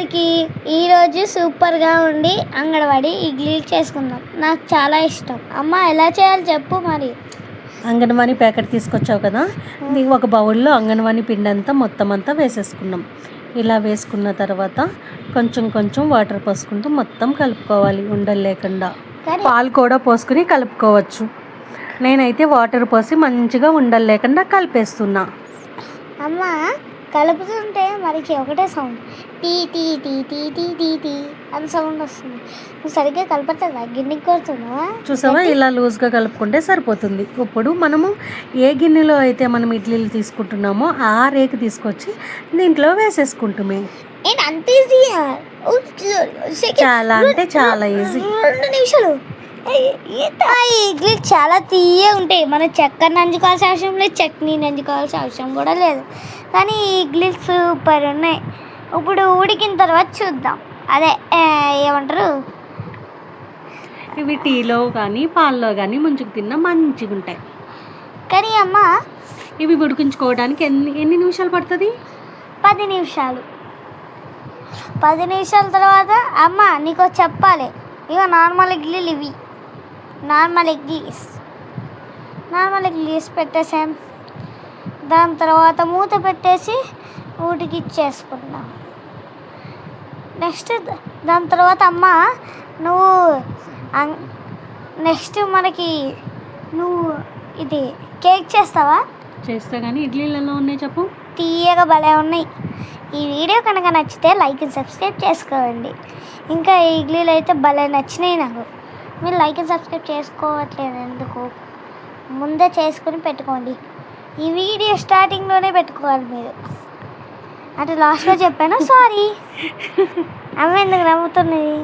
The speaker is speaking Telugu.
అందరికీ ఈరోజు సూపర్గా ఉండి అంగన్వాడీ ఇడ్లీ చేసుకుందాం. నాకు చాలా ఇష్టం. అమ్మ ఎలా చేయాలి చెప్పు మరి. అంగన్వాడీ ప్యాకెట్ తీసుకొచ్చావు కదా, ఇది ఒక బౌల్లో అంగన్వాడీ పిండి అంతా మొత్తం అంతా వేసేసుకున్నాం. ఇలా వేసుకున్న తర్వాత కొంచెం కొంచెం వాటర్ పోసుకుంటూ మొత్తం కలుపుకోవాలి ఉండలు లేకుండా. పాలు కూడా పోసుకుని కలుపుకోవచ్చు. నేనైతే వాటర్ పోసి మంచిగా ఉండలు లేకుండా కలిపేస్తున్నా. అమ్మ కలుపుతుంటే మనకి ఒకటే సౌండ్ టీ టీ టీ టీ టీ టీ టీ అని సౌండ్ వస్తుంది. నువ్వు సరిగ్గా కలపట్లేదా? గిన్నెకి కొడుతున్నావా? చూసావా, ఇలా లూజ్గా కలుపుకుంటే సరిపోతుంది. ఇప్పుడు మనము ఏ గిన్నెలో అయితే మనం ఇడ్లీలు తీసుకుంటున్నామో ఆ రేకు తీసుకొచ్చి దీంట్లో వేసేసుకుంటామే. అంత ఈజీయా? చాలా అంటే చాలా ఈజీ. 2 నిమిషాలు. ఇడ్లీ చాలా తీయగా ఉంటాయి. మనం చక్కెర నంచుకోవాల్సిన అవసరం లేదు, చట్నీ నంచుకోవాల్సిన అవసరం కూడా లేదు. కానీ ఈ ఇడ్లీ సూపర్ ఉన్నాయి. ఇప్పుడు ఉడికిన తర్వాత చూద్దాం. అదే ఏమంటారు, ఇవి టీలో కానీ పాల్లో కానీ ముంచుకు తిన్నా మంచిగా ఉంటాయి. కానీ అమ్మ ఇవి ఉడికించుకోవడానికి ఎన్ని నిమిషాలు పడుతుంది? 10 నిమిషాలు. 10 నిమిషాల తర్వాత అమ్మ నీకు చెప్పాలి. ఇక నార్మల్ ఇడ్లీలు ఇవి. నార్మల్ ఇడ్లీస్ పెట్టేసాం. దాని తర్వాత మూత పెట్టేసి ఉడికిచ్చేసుకున్నాం. నెక్స్ట్ దాని తర్వాత అమ్మ నువ్వు నెక్స్ట్ నువ్వు ఇది కేక్ చేస్తావా? చేస్తా. కానీ ఇడ్లీలు ఎలా ఉన్నాయి చెప్పు. తీయగా భలే ఉన్నాయి. ఈ వీడియో కనుక నచ్చితే లైక్ అండ్ సబ్స్క్రైబ్ చేసుకోండి. ఇంకా ఈ ఇడ్లీలు అయితే భలే నచ్చినాయి నాకు. మీరు లైక్ అండ్ సబ్స్క్రైబ్ చేసుకోవట్లేదు ఎందుకు? ముందే చేసుకుని పెట్టుకోండి. ఈ వీడియో స్టార్టింగ్లోనే పెట్టుకోవాలి మీరు. అంటే లాస్ట్లో చెప్పాను, సారీ. అమ్మ ఎందుకు నవ్వుతున్నది?